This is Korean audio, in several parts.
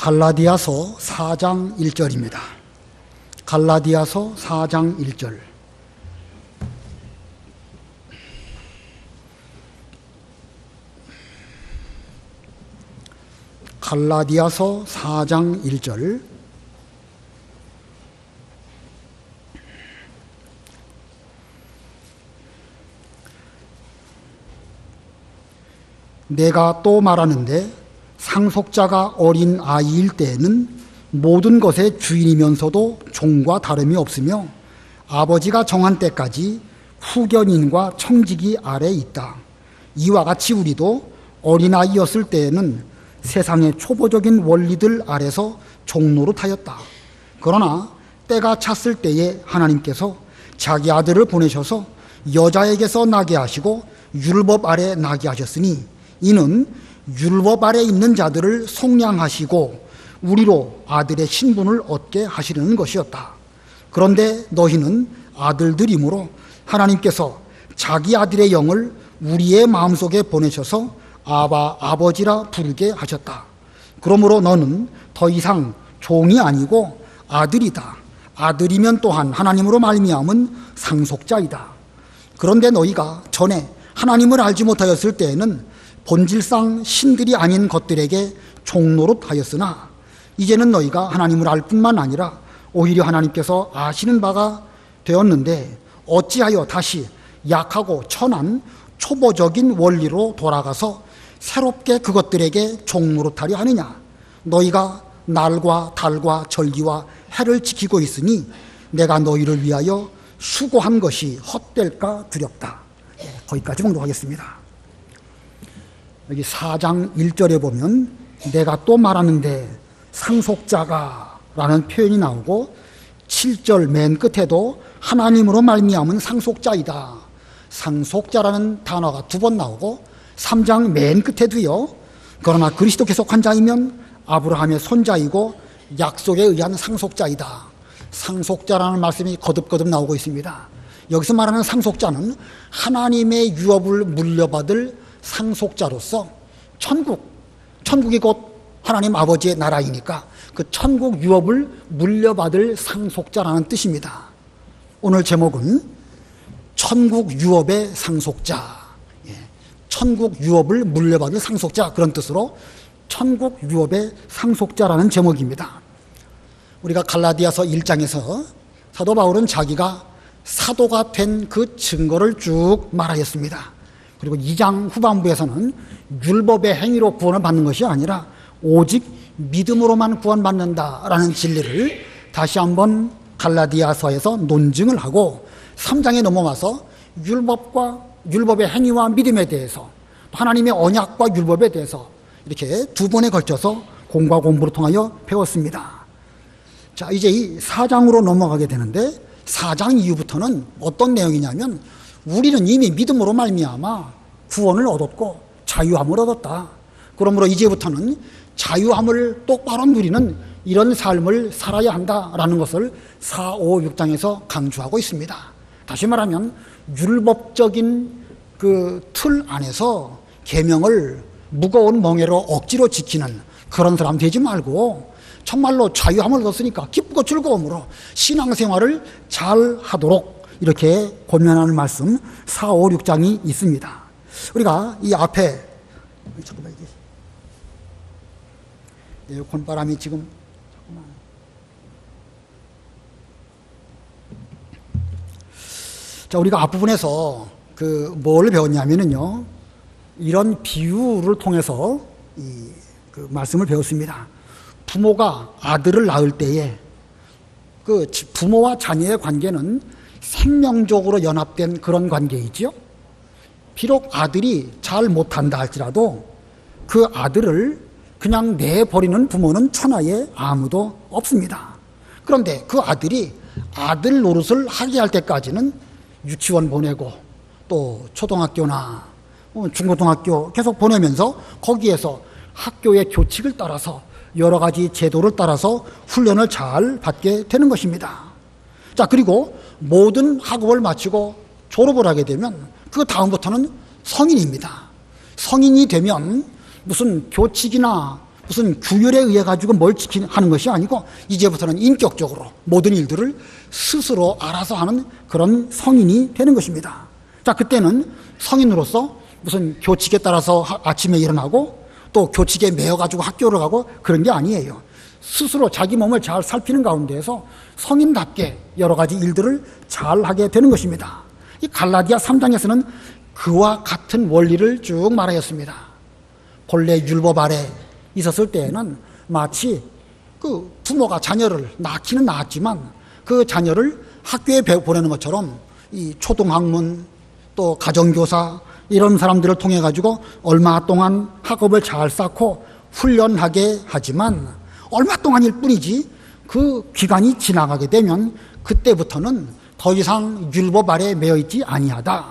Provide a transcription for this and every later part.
갈라디아서 4장 1절입니다. 갈라디아서 4장 1절. 갈라디아서 4장 1절. 내가 또 말하는데 상속자가 어린 아이일 때에는 모든 것의 주인이면서도 종과 다름이 없으며 아버지가 정한 때까지 후견인과 청지기 아래에 있다. 이와 같이 우리도 어린아이였을 때에는 세상의 초보적인 원리들 아래서 종노릇하였다. 그러나 때가 찼을 때에 하나님께서 자기 아들을 보내셔서 여자에게서 나게 하시고 율법 아래 나게 하셨으니 이는 율법 아래 있는 자들을 속량하시고 우리로 아들의 신분을 얻게 하시려는 것이었다. 그런데 너희는 아들들이므로 하나님께서 자기 아들의 영을 우리의 마음속에 보내셔서 아바 아버지라 부르게 하셨다. 그러므로 너는 더 이상 종이 아니고 아들이다. 아들이면 또한 하나님으로 말미암은 상속자이다. 그런데 너희가 전에 하나님을 알지 못하였을 때에는 본질상 신들이 아닌 것들에게 종노릇하였으나 이제는 너희가 하나님을 알 뿐만 아니라 오히려 하나님께서 아시는 바가 되었는데 어찌하여 다시 약하고 천한 초보적인 원리로 돌아가서 새롭게 그것들에게 종노릇하려 하느냐. 너희가 날과 달과 절기와 해를 지키고 있으니 내가 너희를 위하여 수고한 것이 헛될까 두렵다. 거기까지 봉독하겠습니다. 여기 4장 1절에 보면 내가 또 말하는데 상속자가 라는 표현이 나오고 7절 맨 끝에도 하나님으로 말미암은 상속자이다. 상속자라는 단어가 2번 나오고 3장 맨 끝에도요. 그러나 그리스도께 속한 자이면 아브라함의 손자이고 약속에 의한 상속자이다. 상속자라는 말씀이 거듭거듭 나오고 있습니다. 여기서 말하는 상속자는 하나님의 유업을 물려받을 상속자로서 천국이 곧 하나님 아버지의 나라이니까 그 천국 유업을 물려받을 상속자라는 뜻입니다. 오늘 제목은 천국 유업의 상속자, 천국 유업을 물려받을 상속자, 그런 뜻으로 천국 유업의 상속자라는 제목입니다. 우리가 갈라디아서 1장에서 사도 바울은 자기가 사도가 된 그 증거를 쭉 말하였습니다. 그리고 2장 후반부에서는 율법의 행위로 구원을 받는 것이 아니라 오직 믿음으로만 구원받는다라는 진리를 다시 한번 갈라디아서에서 논증을 하고 3장에 넘어가서 율법의 행위와 믿음에 대해서 하나님의 언약과 율법에 대해서 이렇게 2번에 걸쳐서 공과 공부를 통하여 배웠습니다. 자, 이제 이 4장으로 넘어가게 되는데 4장 이후부터는 어떤 내용이냐면 우리는 이미 믿음으로 말미암아 구원을 얻었고 자유함을 얻었다. 그러므로 이제부터는 자유함을 똑바로 누리는 이런 삶을 살아야 한다라는 것을 4, 5, 6장에서 강조하고 있습니다. 다시 말하면 율법적인 그 틀 안에서 계명을 무거운 멍에로 억지로 지키는 그런 사람 되지 말고 정말로 자유함을 얻었으니까 기쁘고 즐거움으로 신앙생활을 잘 하도록 이렇게 권면하는 말씀 4, 5, 6장이 있습니다. 우리가 이 앞에 잠깐만 이게 에어컨 바람이 지금 자, 우리가 앞부분에서 뭘 배웠냐면요, 이런 비유를 통해서 그 말씀을 배웠습니다. 부모가 아들을 낳을 때에 그 부모와 자녀의 관계는 생명적으로 연합된 그런 관계이지요. 비록 아들이 잘 못한다 할지라도 그 아들을 그냥 내버리는 부모는 천하에 아무도 없습니다. 그런데 그 아들이 아들 노릇을 하게 할 때까지는 유치원 보내고 또 초등학교나 중고등학교 계속 보내면서 거기에서 학교의 교칙을 따라서 여러 가지 제도를 따라서 훈련을 잘 받게 되는 것입니다. 자, 그리고 모든 학업을 마치고 졸업을 하게 되면 그 다음부터는 성인입니다. 성인이 되면 무슨 교칙이나 무슨 규율에 의해 가지고 뭘 하는 것이 아니고 이제부터는 인격적으로 모든 일들을 스스로 알아서 하는 그런 성인이 되는 것입니다. 자, 그때는 성인으로서 무슨 교칙에 따라서 아침에 일어나고 또 교칙에 매여 가지고 학교를 가고 그런 게 아니에요. 스스로 자기 몸을 잘 살피는 가운데에서 성인답게 여러 가지 일들을 잘 하게 되는 것입니다. 이 갈라디아 3장에서는 그와 같은 원리를 쭉 말하였습니다. 본래 율법 아래 있었을 때에는 마치 그 부모가 자녀를 낳기는 낳았지만 그 자녀를 학교에 보내는 것처럼 이 초등학문 또 가정교사 이런 사람들을 통해 가지고 얼마 동안 학업을 잘 쌓고 훈련하게 하지만 얼마 동안일 뿐이지 그 기간이 지나가게 되면 그때부터는 더 이상 율법 아래에 매여 있지 아니하다.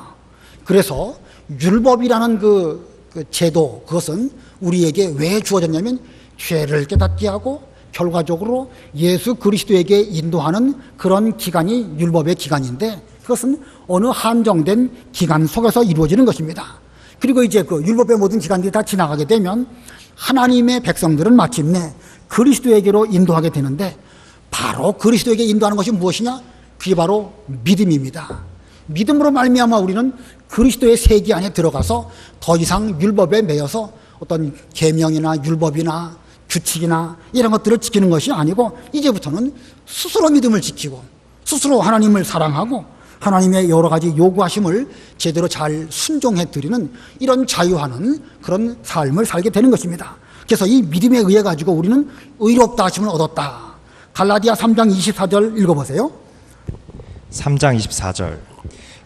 그래서 율법이라는 그 제도, 그것은 우리에게 왜 주어졌냐면 죄를 깨닫게 하고 결과적으로 예수 그리스도에게 인도하는 그런 기간이 율법의 기간인데 그것은 어느 한정된 기간 속에서 이루어지는 것입니다. 그리고 이제 그 율법의 모든 기간들이 다 지나가게 되면 하나님의 백성들은 마침내 그리스도에게로 인도하게 되는데 바로 그리스도에게 인도하는 것이 무엇이냐? 그게 바로 믿음입니다. 믿음으로 말미암아 우리는 그리스도의 세계 안에 들어가서 더 이상 율법에 매여서 어떤 계명이나 율법이나 규칙이나 이런 것들을 지키는 것이 아니고 이제부터는 스스로 믿음을 지키고 스스로 하나님을 사랑하고 하나님의 여러 가지 요구하심을 제대로 잘 순종해 드리는 이런 자유하는 그런 삶을 살게 되는 것입니다. 그래서 이 믿음에 의해 가지고 우리는 의롭다 하심을 얻었다. 갈라디아 3장 24절 읽어보세요. 3장 24절.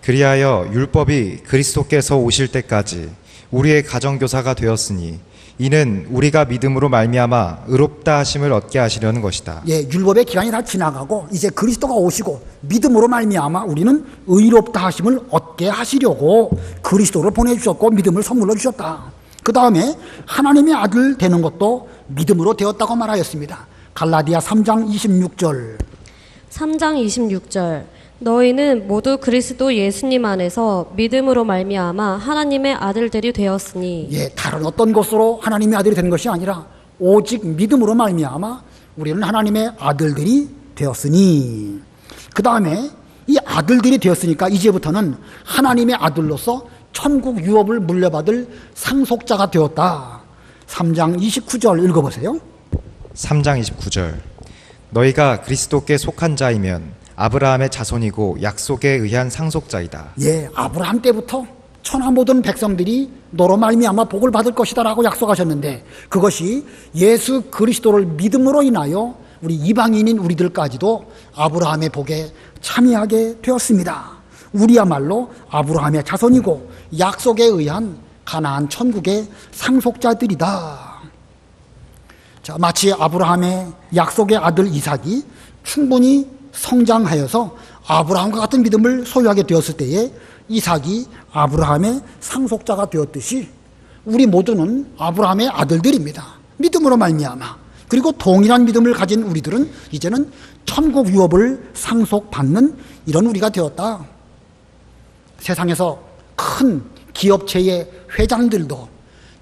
그리하여 율법이 그리스도께서 오실 때까지 우리의 가정교사가 되었으니 이는 우리가 믿음으로 말미암아 의롭다 하심을 얻게 하시려는 것이다. 예, 율법의 기간이 다 지나가고 이제 그리스도가 오시고 믿음으로 말미암아 우리는 의롭다 하심을 얻게 하시려고 그리스도를 보내주셨고 믿음을 선물로 주셨다. 그 다음에 하나님의 아들 되는 것도 믿음으로 되었다고 말하였습니다. 갈라디아 3장 26절. 3장 26절. 너희는 모두 그리스도 예수님 안에서 믿음으로 말미암아 하나님의 아들들이 되었으니. 예, 다른 어떤 것으로 하나님의 아들이 된 것이 아니라 오직 믿음으로 말미암아 우리는 하나님의 아들들이 되었으니. 그 다음에 이 아들들이 되었으니까 이제부터는 하나님의 아들로서 천국 유업을 물려받을 상속자가 되었다. 3장 29절 읽어보세요. 3장 29절. 너희가 그리스도께 속한 자이면 아브라함의 자손이고 약속에 의한 상속자이다. 예, 아브라함 때부터 천하 모든 백성들이 너로 말미암아 복을 받을 것이다라고 약속하셨는데 그것이 예수 그리스도를 믿음으로 인하여 우리 이방인인 우리들까지도 아브라함의 복에 참여하게 되었습니다. 우리야말로 아브라함의 자손이고 약속에 의한 가나안 천국의 상속자들이다. 자, 마치 아브라함의 약속의 아들 이삭이 충분히 성장하여서 아브라함과 같은 믿음을 소유하게 되었을 때에 이삭이 아브라함의 상속자가 되었듯이 우리 모두는 아브라함의 아들들입니다. 믿음으로 말미암아. 그리고 동일한 믿음을 가진 우리들은 이제는 천국 유업을 상속받는 이런 우리가 되었다. 세상에서 큰 기업체의 회장들도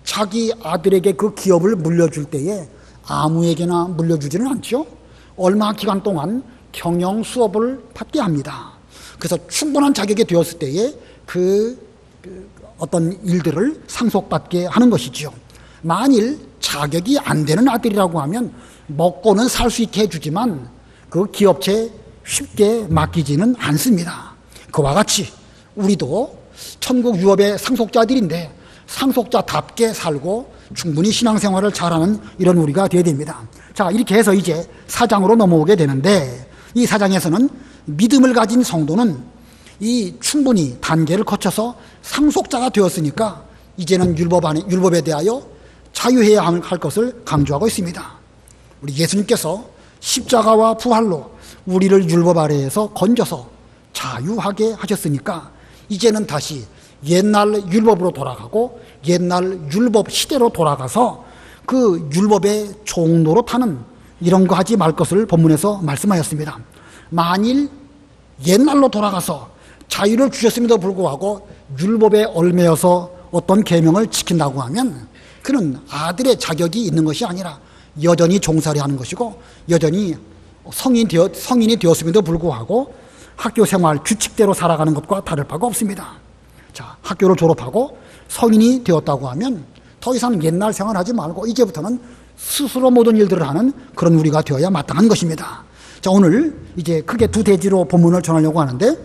자기 아들에게 그 기업을 물려줄 때에 아무에게나 물려주지는 않죠. 얼마 기간 동안 경영 수업을 받게 합니다. 그래서 충분한 자격이 되었을 때에 그 어떤 일들을 상속받게 하는 것이죠. 만일 자격이 안 되는 아들이라고 하면 먹고는 살 수 있게 해주지만 그 기업체에 쉽게 맡기지는 않습니다. 그와 같이 우리도 천국 유업의 상속자들인데 상속자답게 살고 충분히 신앙생활을 잘하는 이런 우리가 되어야 됩니다. 자, 이렇게 해서 이제 4장으로 넘어오게 되는데 이 4장에서는 믿음을 가진 성도는 이 충분히 단계를 거쳐서 상속자가 되었으니까 이제는 율법에 대하여 자유해야 할 것을 강조하고 있습니다. 우리 예수님께서 십자가와 부활로 우리를 율법 아래에서 건져서 자유하게 하셨으니까 이제는 다시 옛날 율법으로 돌아가고 옛날 율법 시대로 돌아가서 그 율법의 종로로 타는 이런 거 하지 말 것을 본문에서 말씀하였습니다. 만일 옛날로 돌아가서 자유를 주셨음에도 불구하고 율법에 얽매여서 어떤 계명을 지킨다고 하면 그는 아들의 자격이 있는 것이 아니라 여전히 종살이 하는 것이고 여전히 성인이 되었음에도 불구하고 학교 생활 규칙대로 살아가는 것과 다를 바가 없습니다. 자, 학교를 졸업하고 성인이 되었다고 하면 더 이상 옛날 생활하지 말고 이제부터는 스스로 모든 일들을 하는 그런 우리가 되어야 마땅한 것입니다. 자, 오늘 이제 크게 두 대지로 본문을 전하려고 하는데,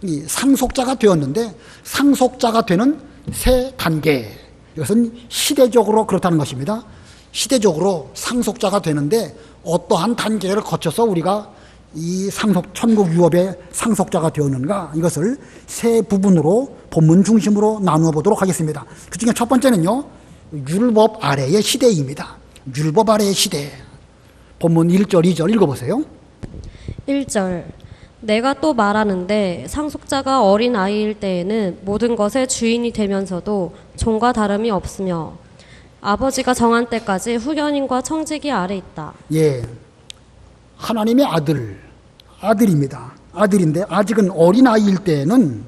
이 상속자가 되었는데 상속자가 되는 세 단계, 이것은 시대적으로 그렇다는 것입니다. 시대적으로 상속자가 되는데 어떠한 단계를 거쳐서 우리가 이 천국 유업의 상속자가 되었는가, 이것을 세 부분으로 본문 중심으로 나누어 보도록 하겠습니다. 그 중에 첫 번째는요, 율법 아래의 시대입니다. 율법 아래의 시대. 본문 1절, 2절 읽어보세요. 1절 내가 또 말하는데 상속자가 어린 아이일 때에는 모든 것의 주인이 되면서도 종과 다름이 없으며 아버지가 정한 때까지 후견인과 청지기 아래 있다. 예, 하나님의 아들입니다. 아들인데 아직은 어린 아이일 때는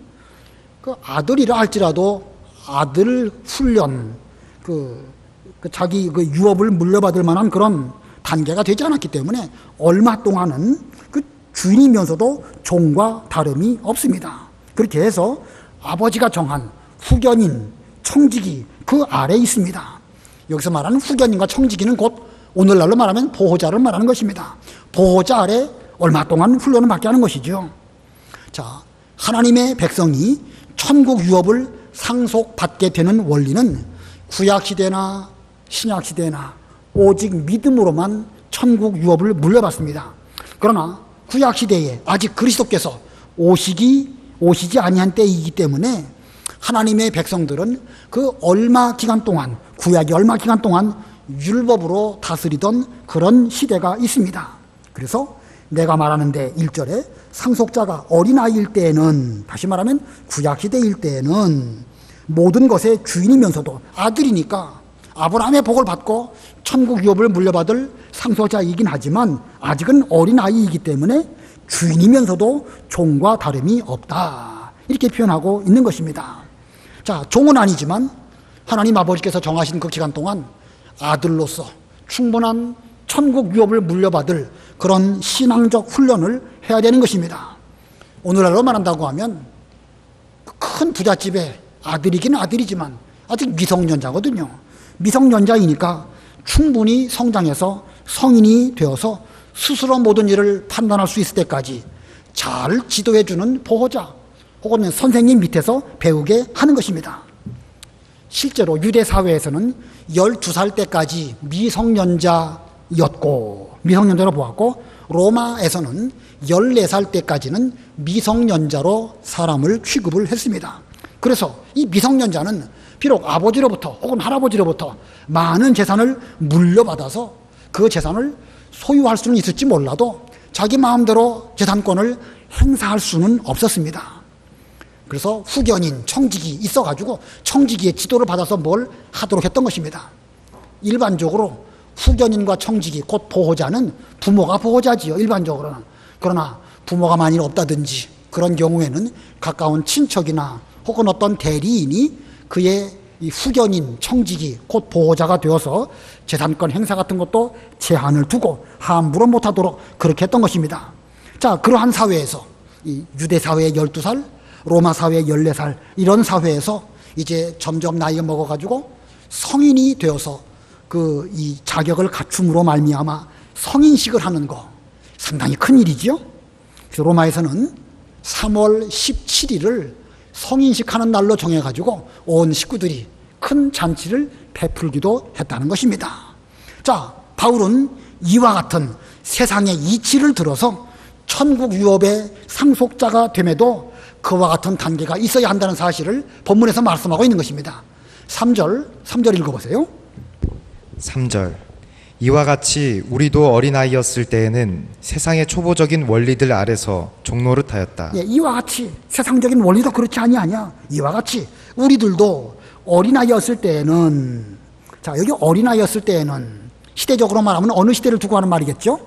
그 아들이라 할지라도 아들 훈련, 자기 그 유업을 물려받을 만한 그런 단계가 되지 않았기 때문에 얼마 동안은 그 주인이면서도 종과 다름이 없습니다. 그렇게 해서 아버지가 정한 후견인, 청지기 그 아래 있습니다. 여기서 말하는 후견인과 청지기는 곧 오늘날로 말하면 보호자를 말하는 것입니다. 보호자 아래 얼마 동안 훈련을 받게 하는 것이죠. 자, 하나님의 백성이 천국 유업을 상속받게 되는 원리는 구약시대나 신약시대나 오직 믿음으로만 천국 유업을 물려받습니다. 그러나 구약시대에 아직 그리스도께서 오시지 아니한 때이기 때문에 하나님의 백성들은 그 얼마 기간 동안, 구약이 얼마 기간 동안 율법으로 다스리던 그런 시대가 있습니다. 그래서 내가 말하는데 1절에 상속자가 어린아이일 때에는, 다시 말하면 구약시대일 때에는 모든 것의 주인이면서도 아들이니까 아브라함의 복을 받고 천국 유업을 물려받을 상속자이긴 하지만 아직은 어린아이이기 때문에 주인이면서도 종과 다름이 없다, 이렇게 표현하고 있는 것입니다. 자, 종은 아니지만 하나님 아버지께서 정하신 그 기간 동안 아들로서 충분한 천국 유업을 물려받을 그런 신앙적 훈련을 해야 되는 것입니다. 오늘날로 말한다고 하면 큰 부잣집의 아들이긴 아들이지만 아직 미성년자거든요. 미성년자이니까 충분히 성장해서 성인이 되어서 스스로 모든 일을 판단할 수 있을 때까지 잘 지도해주는 보호자 혹은 선생님 밑에서 배우게 하는 것입니다. 실제로 유대 사회에서는 12살 때까지 미성년자로 보았고, 로마에서는 14살 때까지는 미성년자로 사람을 취급을 했습니다. 그래서 이 미성년자는 비록 아버지로부터 혹은 할아버지로부터 많은 재산을 물려받아서 그 재산을 소유할 수는 있을지 몰라도 자기 마음대로 재산권을 행사할 수는 없었습니다. 그래서 후견인, 청지기 있어가지고 청지기의 지도를 받아서 뭘 하도록 했던 것입니다. 일반적으로 후견인과 청지기, 곧 보호자는 부모가 보호자지요, 일반적으로는. 그러나 부모가 만일 없다든지 그런 경우에는 가까운 친척이나 혹은 어떤 대리인이 그의 이 후견인, 청지기, 곧 보호자가 되어서 재산권 행사 같은 것도 제한을 두고 함부로 못하도록 그렇게 했던 것입니다. 자, 그러한 사회에서 이 유대 사회의 12살, 로마 사회의 14살, 이런 사회에서 이제 점점 나이가 먹어가지고 성인이 되어서 이 자격을 갖춤으로 말미암아 성인식을 하는 거 상당히 큰 일이지요. 그래서 로마에서는 3월 17일을 성인식하는 날로 정해가지고 온 식구들이 큰 잔치를 베풀기도 했다는 것입니다. 자, 바울은 이와 같은 세상의 이치를 들어서 천국 유업의 상속자가 됨에도 그와 같은 단계가 있어야 한다는 사실을 본문에서 말씀하고 있는 것입니다. 3절 읽어보세요. 3절 이와 같이 우리도 어린아이였을 때에는 세상의 초보적인 원리들 아래서 종노릇하였다. 예, 이와 같이 세상적인 원리도 그렇지 아니하냐. 이와 같이 우리들도 어린아이였을 때에는, 자, 여기 어린아이였을 때에는 시대적으로 말하면 어느 시대를 두고 하는 말이겠죠?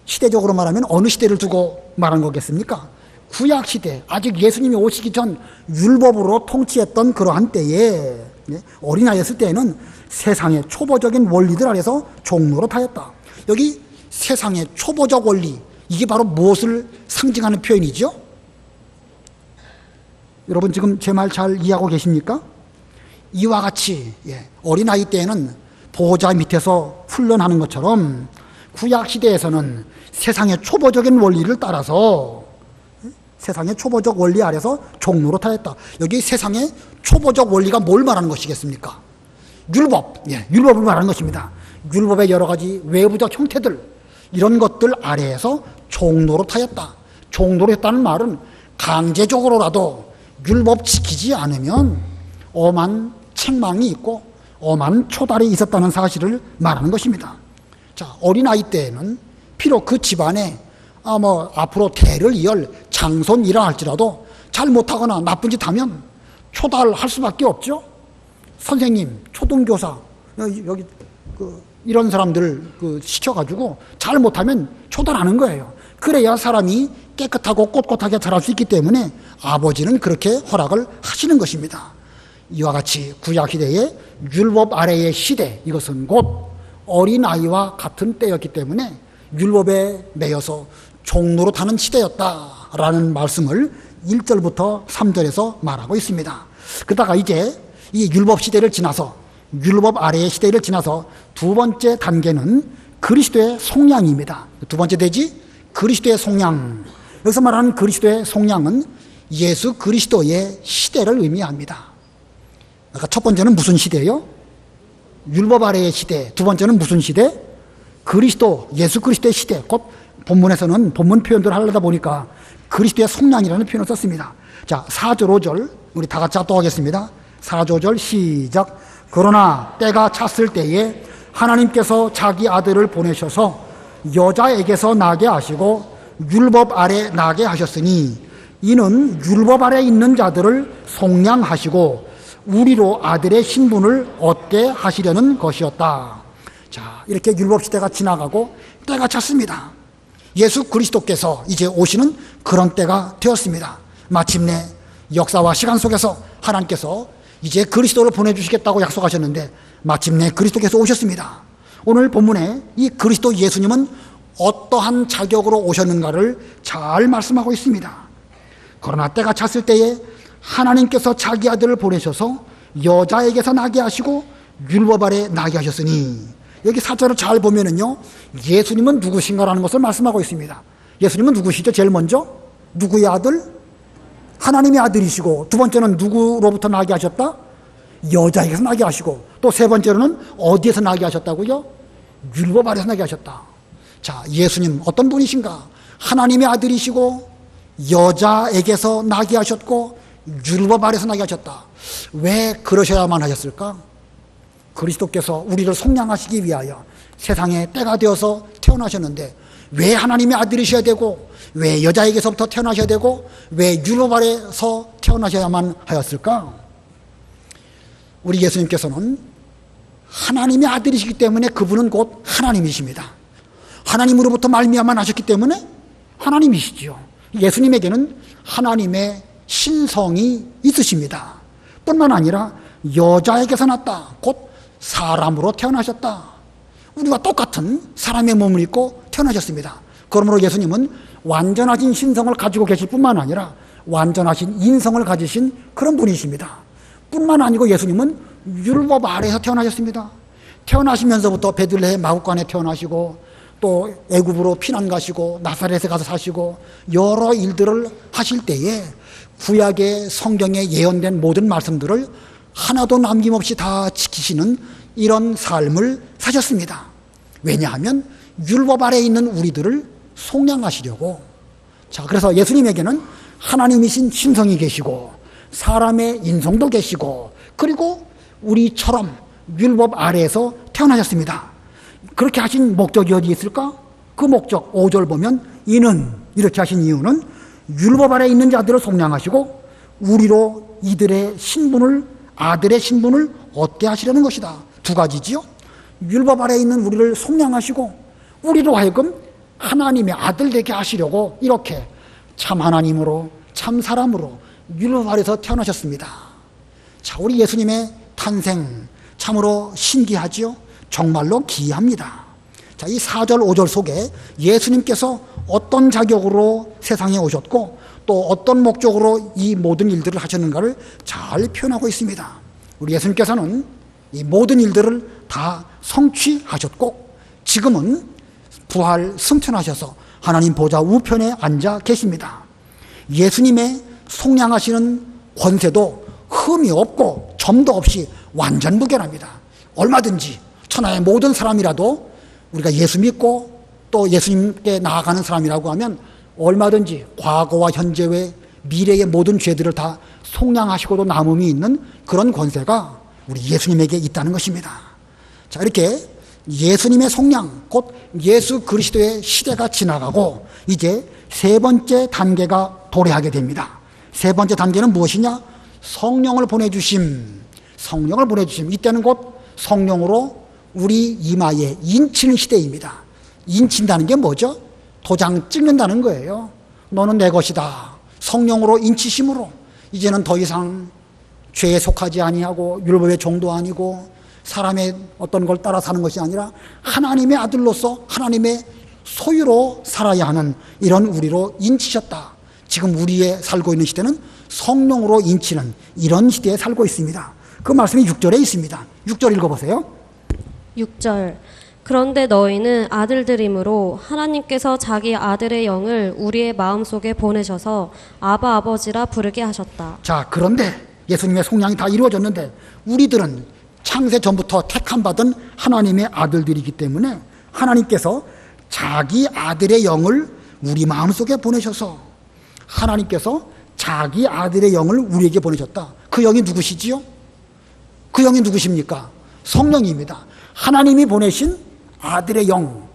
시대적으로 말하면 어느 시대를 두고 말하는 거겠습니까? 구약시대, 아직 예수님이 오시기 전 율법으로 통치했던 그러한 때에 예? 어린아이였을 때에는 세상의 초보적인 원리들 아래서 종노릇하였다. 여기 세상의 초보적 원리, 이게 바로 무엇을 상징하는 표현이죠? 여러분 지금 제 말 잘 이해하고 계십니까? 이와 같이 어린아이 때에는 보호자 밑에서 훈련하는 것처럼 구약시대에서는 세상의 초보적인 원리를 따라서 세상의 초보적 원리 아래서 종노릇하였다. 여기 세상의 초보적 원리가 뭘 말하는 것이겠습니까? 율법, 율법을 말하는 것입니다. 율법의 여러 가지 외부적 형태들, 이런 것들 아래에서 종노릇하였다. 종노릇했다는 말은 강제적으로라도 율법 지키지 않으면 엄한 책망이 있고 엄한 초달이 있었다는 사실을 말하는 것입니다. 자, 어린아이 때에는 비록 그 집안에 앞으로 대를 이을 장손이라 할지라도 잘못하거나 나쁜 짓 하면 초달할 수밖에 없죠. 선생님, 초등교사, 여기 이런 사람들 시켜가지고 잘못하면 초달하는 거예요. 그래야 사람이 깨끗하고 꼿꼿하게 자랄 수 있기 때문에 아버지는 그렇게 허락을 하시는 것입니다. 이와 같이 구약시대의 율법 아래의 시대, 이것은 곧 어린아이와 같은 때였기 때문에 율법에 매여서 종노릇하는 시대였다라는 말씀을 1절부터 3절에서 말하고 있습니다. 그러다가 이제 이 율법 시대를 지나서 율법 아래의 시대를 지나서 두 번째 단계는 그리스도의 속량입니다. 두 번째 대지 그리스도의 속량. 여기서 말하는 그리스도의 속량은 예수 그리스도의 시대를 의미합니다. 그러니까 첫 번째는 무슨 시대예요? 율법 아래의 시대. 두 번째는 무슨 시대? 그리스도, 예수 그리스도의 시대. 곧 본문에서는 본문 표현들을 하려다 보니까 그리스도의 속량이라는 표현을 썼습니다. 자, 4절, 5절 우리 다 같이 합독하겠습니다. 4절, 5절 시작. 그러나 때가 찼을 때에 하나님께서 자기 아들을 보내셔서 여자에게서 나게 하시고 율법 아래 나게 하셨으니 이는 율법 아래 있는 자들을 속량하시고 우리로 아들의 신분을 얻게 하시려는 것이었다. 자, 이렇게 율법 시대가 지나가고 때가 찼습니다. 예수 그리스도께서 이제 오시는 그런 때가 되었습니다. 마침내 역사와 시간 속에서 하나님께서 이제 그리스도를 보내주시겠다고 약속하셨는데 마침내 그리스도께서 오셨습니다. 오늘 본문에 이 그리스도 예수님은 어떠한 자격으로 오셨는가를 잘 말씀하고 있습니다. 그러나 때가 찼을 때에 하나님께서 자기 아들을 보내셔서 여자에게서 나게 하시고 율법 아래 나게 하셨으니, 여기 4절을 잘 보면은요, 예수님은 누구신가라는 것을 말씀하고 있습니다. 예수님은 누구시죠? 제일 먼저 누구의 아들? 하나님의 아들이시고, 두 번째는 누구로부터 나게 하셨다? 여자에게서 나게 하시고, 또 세 번째로는 어디에서 나게 하셨다고요? 율법 아래서 나게 하셨다. 자, 예수님 어떤 분이신가? 하나님의 아들이시고 여자에게서 나게 하셨고 율법 아래서 나게 하셨다. 왜 그러셔야만 하셨을까? 그리스도께서 우리를 속량하시기 위하여 세상에 때가 되어서 태어나셨는데 왜 하나님의 아들이셔야 되고 왜 여자에게서부터 태어나셔야 되고 왜 율법 아래서 태어나셔야만 하였을까? 우리 예수님께서는 하나님의 아들이시기 때문에 그분은 곧 하나님이십니다. 하나님으로부터 말미암아 나셨기 때문에 하나님이시지요. 예수님에게는 하나님의 신성이 있으십니다. 뿐만 아니라 여자에게서 났다. 곧 사람으로 태어나셨다. 우리와 똑같은 사람의 몸을 입고 태어나셨습니다. 그러므로 예수님은 완전하신 신성을 가지고 계실 뿐만 아니라 완전하신 인성을 가지신 그런 분이십니다. 뿐만 아니고 예수님은 율법 아래에서 태어나셨습니다. 태어나시면서부터 베들레헴 마구간에 태어나시고 또 애굽으로 피난 가시고 나사렛에 가서 사시고 여러 일들을 하실 때에 구약의 성경에 예언된 모든 말씀들을 하나도 남김없이 다 지키시는 이런 삶을 사셨습니다. 왜냐하면 율법 아래에 있는 우리들을 속량하시려고. 자, 그래서 예수님에게는 하나님이신 신성이 계시고 사람의 인성도 계시고 그리고 우리처럼 율법 아래에서 태어나셨습니다. 그렇게 하신 목적이 어디 있을까? 그 목적 5절 보면 이는, 이렇게 하신 이유는 율법 아래에 있는 자들을 속량하시고 우리로 이들의 신분을, 아들의 신분을 얻게 하시려는 것이다. 두 가지지요. 율법 아래에 있는 우리를 속량하시고 우리로 하여금 하나님의 아들 되게 하시려고 이렇게 참 하나님으로 참 사람으로 율법 아래에서 태어나셨습니다. 자, 우리 예수님의 탄생 참으로 신기하지요. 정말로 기이합니다. 자, 이 4절 5절 속에 예수님께서 어떤 자격으로 세상에 오셨고 또 어떤 목적으로 이 모든 일들을 하셨는가를 잘 표현하고 있습니다. 우리 예수님께서는 이 모든 일들을 다 성취하셨고 지금은 부활 승천하셔서 하나님 보좌 우편에 앉아 계십니다. 예수님의 속량하시는 권세도 흠이 없고 점도 없이 완전 무결합니다. 얼마든지 천하의 모든 사람이라도 우리가 예수 믿고 또 예수님께 나아가는 사람이라고 하면 얼마든지 과거와 현재 외 미래의 모든 죄들을 다 속량하시고도 남음이 있는 그런 권세가 우리 예수님에게 있다는 것입니다. 자, 이렇게 예수님의 속량, 곧 예수 그리스도의 시대가 지나가고 이제 세 번째 단계가 도래하게 됩니다. 세 번째 단계는 무엇이냐? 성령을 보내주심. 성령을 보내주심. 이때는 곧 성령으로 우리 이마에 인치는 시대입니다. 인친다는 게 뭐죠? 도장 찍는다는 거예요. 너는 내 것이다. 성령으로 인치심으로 이제는 더 이상 죄에 속하지 아니하고 율법의 종도 아니고 사람의 어떤 걸 따라 사는 것이 아니라 하나님의 아들로서 하나님의 소유로 살아야 하는 이런 우리로 인치셨다. 지금 우리의 살고 있는 시대는 성령으로 인치는 이런 시대에 살고 있습니다. 그 말씀이 6절에 있습니다. 6절 읽어보세요. 6절. 그런데 너희는 아들들이므로 하나님께서 자기 아들의 영을 우리의 마음속에 보내셔서 아바 아버지라 부르게 하셨다. 자, 그런데 예수님의 속량이 다 이루어졌는데 우리들은 창세 전부터 택함받은 하나님의 아들들이기 때문에 하나님께서 자기 아들의 영을 우리 마음속에 보내셔서 하나님께서 자기 아들의 영을 우리에게 보내셨다. 그 영이 누구시지요? 그 영이 누구십니까? 성령입니다. 하나님이 보내신 아들의 영,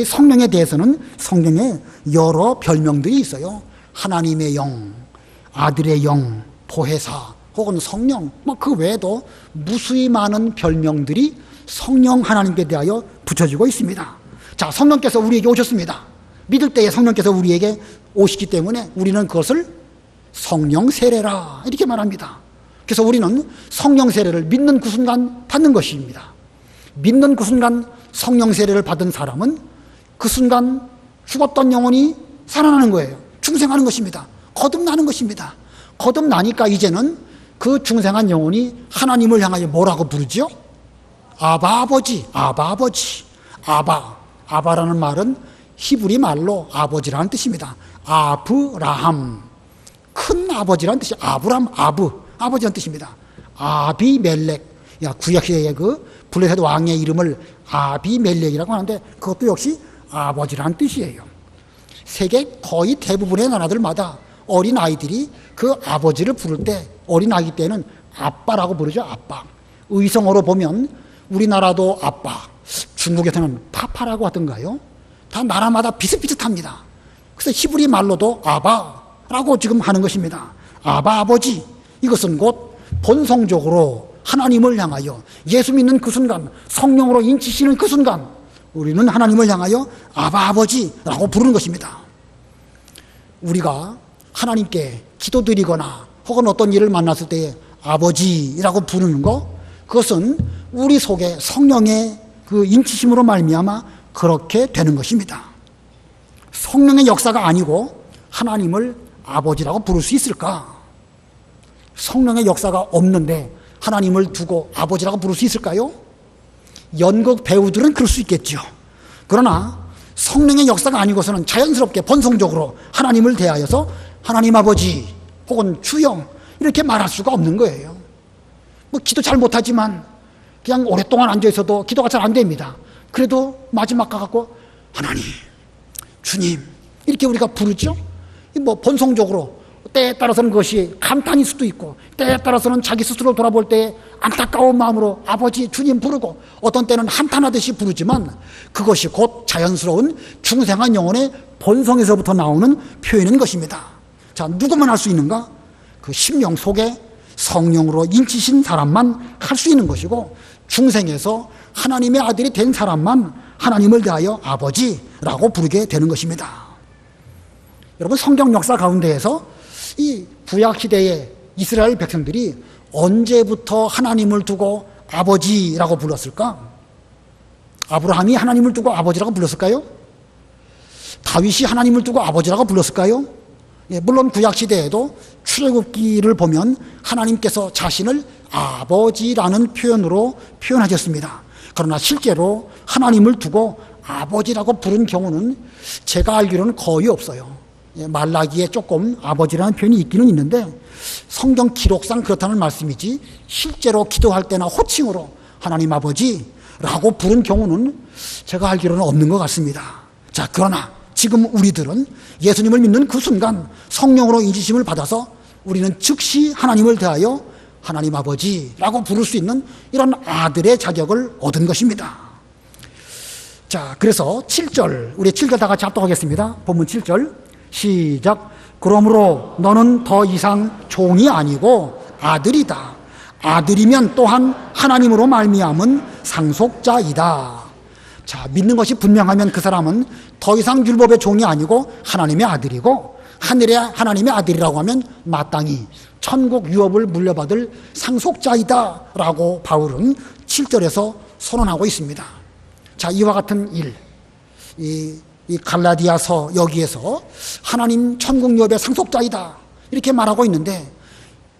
성령에 대해서는 성경에 여러 별명들이 있어요. 하나님의 영, 아들의 영, 보혜사 혹은 성령, 그 외에도 무수히 많은 별명들이 성령 하나님께 대하여 붙여지고 있습니다. 자, 성령께서 우리에게 오셨습니다. 믿을 때에 성령께서 우리에게 오시기 때문에 우리는 그것을 성령 세례라 이렇게 말합니다. 그래서 우리는 성령 세례를 믿는 그 순간 받는 것입니다. 믿는 그 순간 성령 세례를 받은 사람은 그 순간 죽었던 영혼이 살아나는 거예요. 중생하는 것입니다. 거듭나는 것입니다. 거듭나니까 이제는 그 중생한 영혼이 하나님을 향하여 뭐라고 부르죠? 아바 아버지, 아바 아버지. 아바라는 말은 히브리 말로 아버지라는 뜻입니다. 아브라함, 큰 아버지라는 뜻이 아브람, 아버지라는 뜻입니다. 아비멜렉, 구약시대의 그 블레셋 왕의 이름을 아비멜렉이라고 하는데 그것도 역시 아버지라는 뜻이에요. 세계 거의 대부분의 나라들마다 어린 아이들이 그 아버지를 부를 때 어린 아이 때는 아빠라고 부르죠. 아빠. 의성어로 보면 우리나라도 아빠, 중국에서는 파파라고 하던가요? 다 나라마다 비슷비슷합니다. 그래서 히브리 말로도 아바라고 지금 하는 것입니다. 아바 아버지. 이것은 곧 본성적으로 하나님을 향하여 예수 믿는 그 순간, 성령으로 인치시는 그 순간 우리는 하나님을 향하여 아바 아버지라고 부르는 것입니다. 우리가 하나님께 기도드리거나 혹은 어떤 일을 만났을 때에 아버지라고 부르는 것, 그것은 우리 속에 성령의 그 인치심으로 말미암아 그렇게 되는 것입니다. 성령의 역사가 아니고 하나님을 아버지라고 부를 수 있을까? 성령의 역사가 없는데 하나님을 두고 아버지라고 부를 수 있을까요? 연극 배우들은 그럴 수 있겠죠. 그러나 성령의 역사가 아니고서는 자연스럽게 본성적으로 하나님을 대하여서 하나님 아버지 혹은 주여 이렇게 말할 수가 없는 거예요. 기도 잘 못하지만 그냥 오랫동안 앉아있어도 기도가 잘 안 됩니다. 그래도 마지막 가갖고 하나님, 주님 이렇게 우리가 부르죠. 본성적으로 때에 따라서는 그것이 감탄일 수도 있고 때에 따라서는 자기 스스로 돌아볼 때 안타까운 마음으로 아버지, 주님 부르고 어떤 때는 한탄하듯이 부르지만 그것이 곧 자연스러운 중생한 영혼의 본성에서부터 나오는 표현인 것입니다. 자, 누구만 할 수 있는가? 그 심령 속에 성령으로 인치신 사람만 할 수 있는 것이고 중생에서 하나님의 아들이 된 사람만 하나님을 대하여 아버지라고 부르게 되는 것입니다. 여러분, 성경 역사 가운데에서 이 구약 시대의 이스라엘 백성들이 언제부터 하나님을 두고 아버지라고 불렀을까? 아브라함이 하나님을 두고 아버지라고 불렀을까요? 다윗이 하나님을 두고 아버지라고 불렀을까요? 예, 물론 구약시대에도 출애굽기를 보면 하나님께서 자신을 아버지라는 표현으로 표현하셨습니다. 그러나 실제로 하나님을 두고 아버지라고 부른 경우는 제가 알기로는 거의 없어요. 예, 말라기에 조금 아버지라는 표현이 있기는 있는데 성경 기록상 그렇다는 말씀이지 실제로 기도할 때나 호칭으로 하나님 아버지라고 부른 경우는 제가 알기로는 없는 것 같습니다. 자, 그러나 지금 우리들은 예수님을 믿는 그 순간 성령으로 인지심을 받아서 우리는 즉시 하나님을 대하여 하나님 아버지라고 부를 수 있는 이런 아들의 자격을 얻은 것입니다. 자, 그래서 7절, 우리 7절 다 같이 합독하겠습니다. 본문 7절 시작. 그러므로 너는 더 이상 종이 아니고 아들이다. 아들이면 또한 하나님으로 말미암은 상속자이다. 자, 믿는 것이 분명하면 그 사람은 더 이상 율법의 종이 아니고 하나님의 아들이고, 하늘의 하나님의 아들이라고 하면 마땅히 천국 유업을 물려받을 상속자이다 라고 바울은 7절에서 선언하고 있습니다. 자, 이와 같은 일, 이 갈라디아서 여기에서 하나님 천국 유업의 상속자이다 이렇게 말하고 있는데,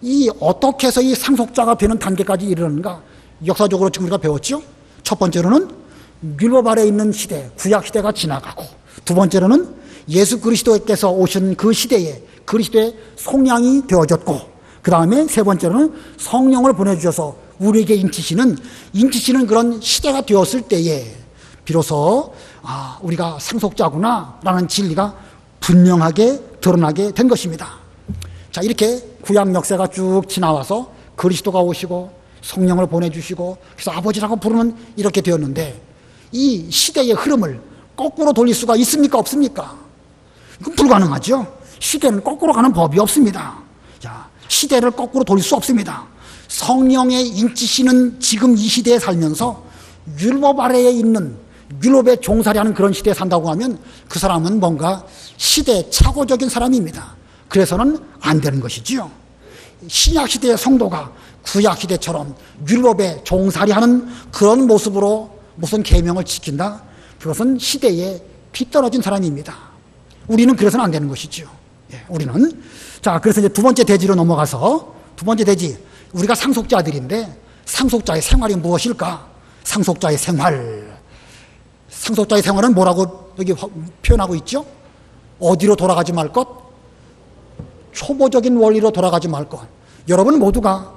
이 어떻게 해서 이 상속자가 되는 단계까지 이르는가? 역사적으로 지금 우리가 배웠죠. 첫 번째로는 율법 아래에 있는 시대, 구약 시대가 지나가고, 두 번째로는 예수 그리스도께서 오신 그 시대에 그리스도의 속량이 되어졌고, 그 다음에 세 번째로는 성령을 보내주셔서 우리에게 인치시는 그런 시대가 되었을 때에 비로소 우리가 상속자구나 라는 진리가 분명하게 드러나게 된 것입니다. 자, 이렇게 구약 역사가 쭉 지나와서 그리스도가 오시고 성령을 보내주시고 그래서 아버지라고 부르는 이렇게 되었는데, 이 시대의 흐름을 거꾸로 돌릴 수가 있습니까? 없습니까? 그건 불가능하죠. 시대는 거꾸로 가는 법이 없습니다. 자, 시대를 거꾸로 돌릴 수 없습니다. 성령의 인치시는 지금 이 시대에 살면서 율법 아래에 있는 율법의 종살이 하는 그런 시대에 산다고 하면 그 사람은 뭔가 시대착오적인 사람입니다. 그래서는 안 되는 것이지요. 신약 시대의 성도가 구약 시대처럼 율법에 종살이 하는 그런 모습으로 무슨 계명을 지킨다? 그것은 시대에 뒤떨어진 사람입니다. 우리는 그래서는 안 되는 것이죠. 예, 우리는. 자, 그래서 이제 두 번째 대지로 넘어가서, 두 번째 대지, 우리가 상속자들인데 상속자의 생활이 무엇일까? 상속자의 생활. 상속자의 생활은 뭐라고 여기 표현하고 있죠? 어디로 돌아가지 말 것? 초보적인 원리로 돌아가지 말 것. 여러분 모두가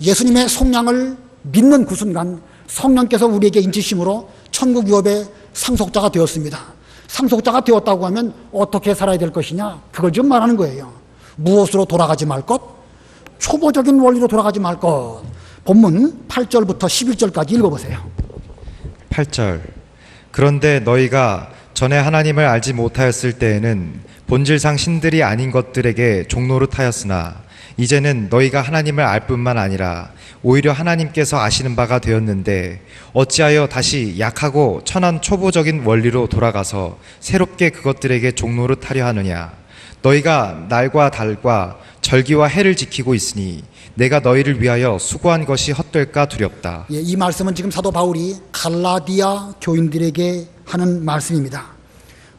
예수님의 속량을 믿는 그 순간 성령께서 우리에게 인치심으로 천국 유업의 상속자가 되었습니다. 상속자가 되었다고 하면 어떻게 살아야 될 것이냐? 그걸 지금 말하는 거예요. 무엇으로 돌아가지 말 것? 초보적인 원리로 돌아가지 말 것. 본문 8절부터 11절까지 읽어보세요. 8절. 그런데 너희가 전에 하나님을 알지 못하였을 때에는 본질상 신들이 아닌 것들에게 종노릇하였으나 이제는 너희가 하나님을 알 뿐만 아니라 오히려 하나님께서 아시는 바가 되었는데 어찌하여 다시 약하고 천한 초보적인 원리로 돌아가서 새롭게 그것들에게 종노릇하려 하느냐. 너희가 날과 달과 절기와 해를 지키고 있으니 내가 너희를 위하여 수고한 것이 헛될까 두렵다. 예, 이 말씀은 지금 사도 바울이 갈라디아 교인들에게 하는 말씀입니다.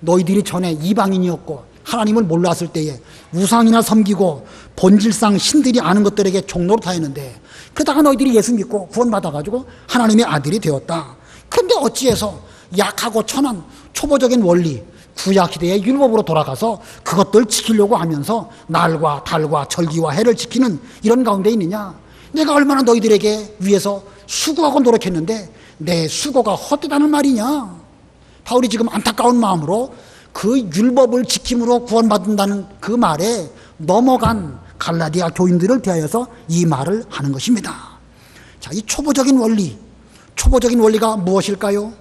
너희들이 전에 이방인이었고 하나님을 몰랐을 때에 우상이나 섬기고 본질상 신들이 아는 것들에게 종노릇하였는데, 그러다가 너희들이 예수 믿고 구원받아가지고 하나님의 아들이 되었다. 그런데 어찌해서 약하고 천한 초보적인 원리, 구약시대의 율법으로 돌아가서 그것들 지키려고 하면서 날과 달과 절기와 해를 지키는 이런 가운데 있느냐? 내가 얼마나 너희들에게 위해서 수고하고 노력했는데 내 수고가 헛되다는 말이냐? 바울이 지금 안타까운 마음으로 그 율법을 지킴으로 구원받는다는 그 말에 넘어간 갈라디아 교인들을 대하여서 이 말을 하는 것입니다. 자, 이 초보적인 원리가 무엇일까요?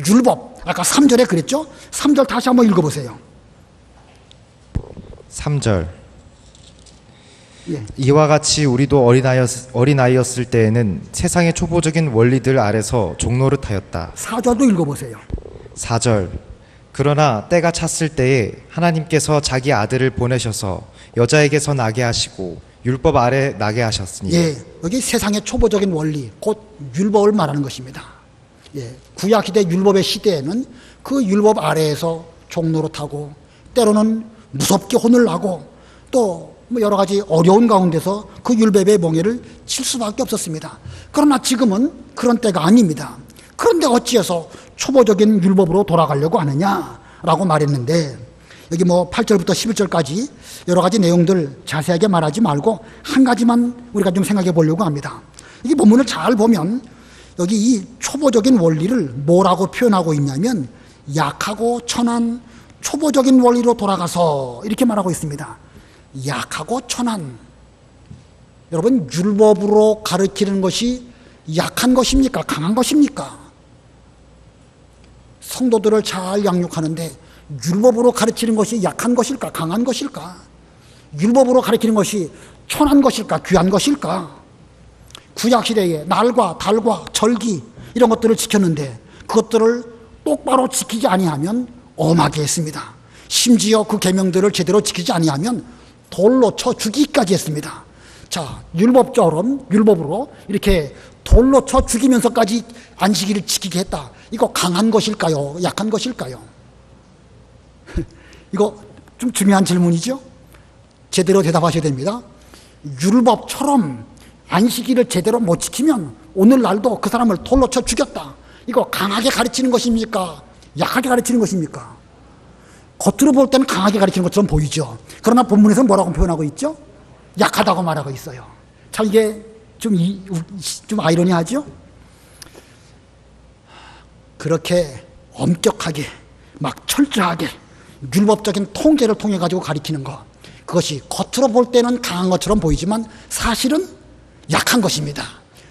율법. 아까 3절에 그랬죠? 3절 다시 한번 읽어보세요. 3절. 예. 이와 같이 우리도 어린아이였을 때에는 세상의 초보적인 원리들 아래서 종노릇하였다. 4절도 읽어보세요. 4절. 그러나 때가 찼을 때에 하나님께서 자기 아들을 보내셔서 여자에게서 나게 하시고 율법 아래 나게 하셨으니. 예, 여기 세상의 초보적인 원리, 곧 율법을 말하는 것입니다. 예, 구약시대 율법의 시대에는 그 율법 아래에서 종노릇하고 때로는 무섭게 혼을 나고 또 여러 가지 어려운 가운데서 그 율법의 멍에를 칠 수밖에 없었습니다. 그러나 지금은 그런 때가 아닙니다. 그런데 어찌해서 초보적인 율법으로 돌아가려고 하느냐라고 말했는데, 여기 뭐 8절부터 11절까지 여러 가지 내용들 자세하게 말하지 말고 한 가지만 우리가 좀 생각해 보려고 합니다. 이 본문을 잘 보면 여기 이 초보적인 원리를 뭐라고 표현하고 있냐면 약하고 천한 초보적인 원리로 돌아가서 이렇게 말하고 있습니다. 약하고 천한. 여러분, 율법으로 가르치는 것이 약한 것입니까? 강한 것입니까? 성도들을 잘 양육하는데 율법으로 가르치는 것이 약한 것일까? 강한 것일까? 율법으로 가르치는 것이 천한 것일까? 귀한 것일까? 구약시대에 날과 달과 절기 이런 것들을 지켰는데 그것들을 똑바로 지키지 아니하면 엄하게 했습니다. 심지어 그 계명들을 제대로 지키지 아니하면 돌로 쳐 죽이기까지 했습니다. 자, 율법으로 이렇게 돌로 쳐 죽이면서까지 안식일을 지키게 했다. 이거 강한 것일까요? 약한 것일까요? 이거 좀 중요한 질문이죠? 제대로 대답하셔야 됩니다. 율법처럼 안식일을 제대로 못 지키면 오늘날도 그 사람을 돌로 쳐 죽였다. 이거 강하게 가르치는 것입니까? 약하게 가르치는 것입니까? 겉으로 볼 때는 강하게 가르치는 것처럼 보이죠. 그러나 본문에서는 뭐라고 표현하고 있죠? 약하다고 말하고 있어요. 참 이게 좀 아이러니하죠? 그렇게 엄격하게 막 철저하게 율법적인 통제를 통해 가지고 가리키는 것, 그것이 겉으로 볼 때는 강한 것처럼 보이지만 사실은 약한 것입니다.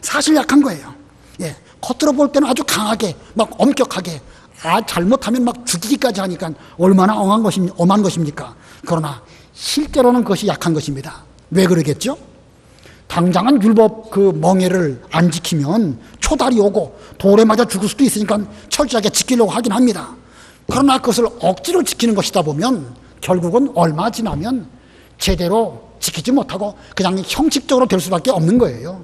사실 약한 거예요. 예, 겉으로 볼 때는 아주 강하게 막 엄격하게 잘못하면 막 죽이기까지 하니까 얼마나 엄한 것입니까? 그러나 실제로는 그것이 약한 것입니다. 왜 그러겠죠? 당장은 율법 그 멍에를 안 지키면 초달이 오고 돌에 맞아 죽을 수도 있으니까 철저하게 지키려고 하긴 합니다. 그러나 그것을 억지로 지키는 것이다 보면 결국은 얼마 지나면 제대로 지키지 못하고 그냥 형식적으로 될 수밖에 없는 거예요.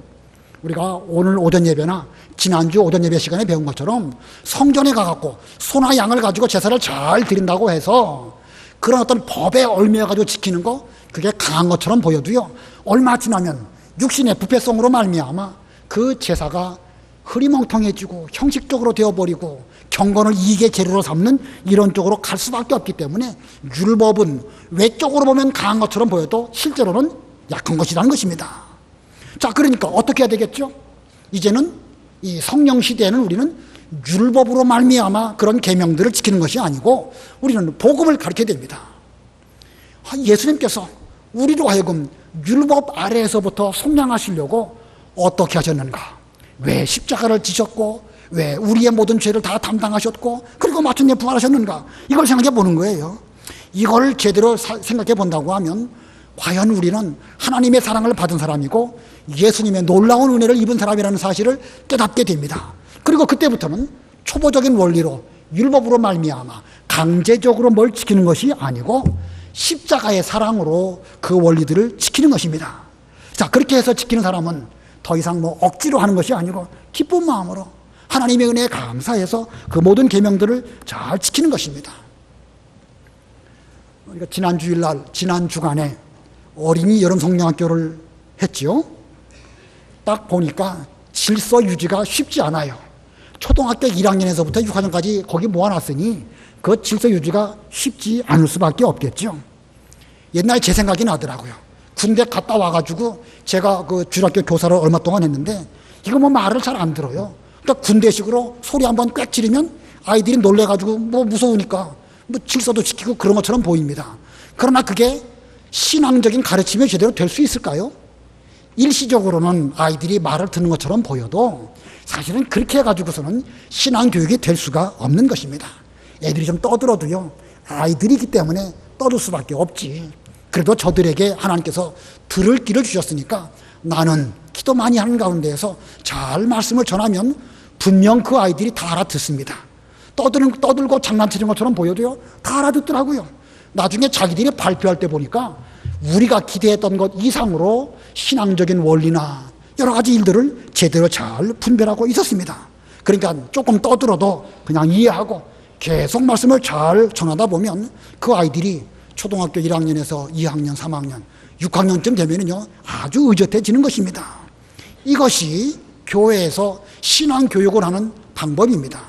우리가 오늘 오전 예배나 지난주 오전 예배 시간에 배운 것처럼 성전에 가갖고 소나 양을 가지고 제사를 잘 드린다고 해서 그런 어떤 법에 얽매여가지고 지키는 거, 그게 강한 것처럼 보여도요, 얼마 지나면 육신의 부패성으로 말미암아 그 제사가 흐리멍텅해지고 형식적으로 되어버리고 경건을 이익의 재료로 삼는 이런 쪽으로 갈 수밖에 없기 때문에 율법은 외적으로 보면 강한 것처럼 보여도 실제로는 약한 것이라는 것입니다. 자, 그러니까 어떻게 해야 되겠죠? 이제는 이 성령 시대에는 우리는 율법으로 말미암아 그런 계명들을 지키는 것이 아니고 우리는 복음을 가르쳐야 됩니다. 예수님께서 우리로 하여금 율법 아래에서부터 속량하시려고 어떻게 하셨는가? 왜 십자가를 지셨고 왜 우리의 모든 죄를 다 담당하셨고 그리고 마침내 부활하셨는가? 이걸 생각해 보는 거예요. 이걸 제대로 생각해 본다고 하면 과연 우리는 하나님의 사랑을 받은 사람이고 예수님의 놀라운 은혜를 입은 사람이라는 사실을 깨닫게 됩니다. 그리고 그때부터는 초보적인 원리로 율법으로 말미암아 강제적으로 뭘 지키는 것이 아니고 십자가의 사랑으로 그 원리들을 지키는 것입니다. 자, 그렇게 해서 지키는 사람은 더 이상 뭐 억지로 하는 것이 아니고 기쁜 마음으로 하나님의 은혜에 감사해서 그 모든 계명들을 잘 지키는 것입니다. 우리가 지난 주일날, 지난 주간에 어린이 여름 성령학교를 했지요. 딱 보니까 질서 유지가 쉽지 않아요. 초등학교 1학년에서부터 6학년까지 거기 모아놨으니 그 질서 유지가 쉽지 않을 수밖에 없겠죠. 옛날 제 생각이 나더라고요. 군대 갔다 와가지고 제가 그 주일학교 교사를 얼마 동안 했는데 이거 뭐 말을 잘 안 들어요. 그러니까 군대식으로 소리 한번 꽥 지르면 아이들이 놀래가지고 뭐 무서우니까 뭐 질서도 지키고 그런 것처럼 보입니다. 그러나 그게 신앙적인 가르침이 제대로 될 수 있을까요? 일시적으로는 아이들이 말을 듣는 것처럼 보여도 사실은 그렇게 해가지고서는 신앙교육이 될 수가 없는 것입니다. 애들이 좀 떠들어도요, 아이들이기 때문에 떠들 수밖에 없지. 그래도 저들에게 하나님께서 들을 길을 주셨으니까 나는 기도 많이 하는 가운데에서 잘 말씀을 전하면 분명 그 아이들이 다 알아듣습니다. 떠들고 장난치는 것처럼 보여도요, 다 알아듣더라고요. 나중에 자기들이 발표할 때 보니까 우리가 기대했던 것 이상으로 신앙적인 원리나 여러 가지 일들을 제대로 잘 분별하고 있었습니다. 그러니까 조금 떠들어도 그냥 이해하고 계속 말씀을 잘 전하다 보면 그 아이들이 초등학교 1학년에서 2학년, 3학년, 6학년쯤 되면은요, 아주 의젓해지는 것입니다. 이것이 교회에서 신앙교육을 하는 방법입니다.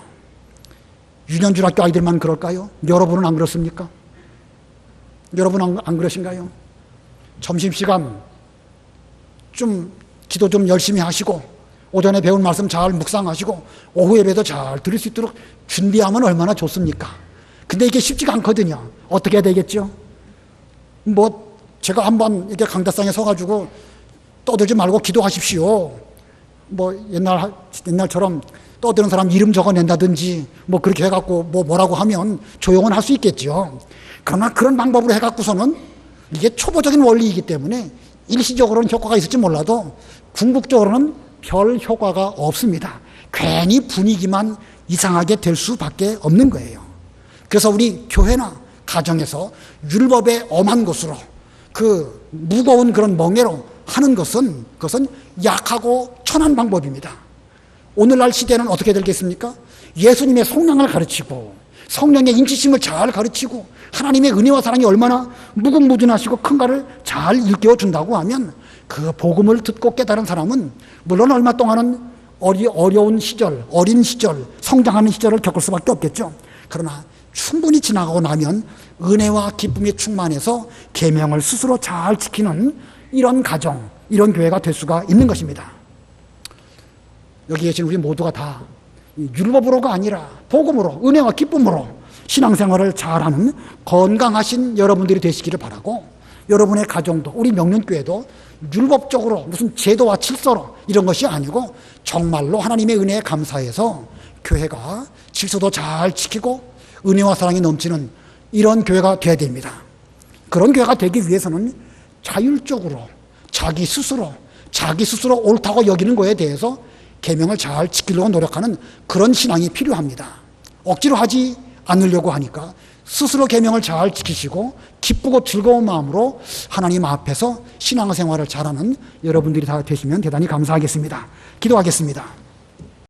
유년중학교 아이들만 그럴까요? 여러분은 안 그렇습니까? 여러분 안 그러신가요? 점심시간 좀 기도 좀 열심히 하시고 오전에 배운 말씀 잘 묵상하시고 오후 예배도 잘 들을 수 있도록 준비하면 얼마나 좋습니까? 근데 이게 쉽지가 않거든요. 어떻게 해야 되겠죠? 뭐 제가 한번 이렇게 강다상에 서가지고 떠들지 말고 기도하십시오. 뭐 옛날처럼 떠드는 사람 이름 적어낸다든지 뭐 그렇게 해갖고 뭐라고 하면 조용은 할 수 있겠죠. 그러나 그런 방법으로 해갖고서는 이게 초보적인 원리이기 때문에 일시적으로는 효과가 있을지 몰라도 궁극적으로는 별 효과가 없습니다. 괜히 분위기만 이상하게 될 수밖에 없는 거예요. 그래서 우리 교회나 가정에서 율법의 엄한 것으로 그 무거운 그런 멍에로 하는 것은 그것은 약하고 천한 방법입니다. 오늘날 시대는 어떻게 되겠습니까? 예수님의 속량을 가르치고 성령의 인치심을 잘 가르치고 하나님의 은혜와 사랑이 얼마나 무궁무진하시고 큰가를 잘 일깨워준다고 하면 그 복음을 듣고 깨달은 사람은 물론 얼마 동안은 어려운 시절, 어린 시절, 성장하는 시절을 겪을 수밖에 없겠죠. 그러나 충분히 지나가고 나면 은혜와 기쁨이 충만해서 계명을 스스로 잘 지키는 이런 가정, 이런 교회가 될 수가 있는 것입니다. 여기 계신 우리 모두가 다 율법으로가 아니라 복음으로, 은혜와 기쁨으로 신앙생활을 잘하는 건강하신 여러분들이 되시기를 바라고, 여러분의 가정도, 우리 명륜교회도 율법적으로 무슨 제도와 질서로 이런 것이 아니고 정말로 하나님의 은혜에 감사해서 교회가 질서도 잘 지키고 은혜와 사랑이 넘치는 이런 교회가 되어야 됩니다. 그런 교회가 되기 위해서는 자율적으로 자기 스스로 옳다고 여기는 것에 대해서 계명을 잘 지키려고 노력하는 그런 신앙이 필요합니다. 억지로 하지 않으려고 하니까 스스로 계명을 잘 지키시고 기쁘고 즐거운 마음으로 하나님 앞에서 신앙생활을 잘하는 여러분들이 다 되시면 대단히 감사하겠습니다. 기도하겠습니다.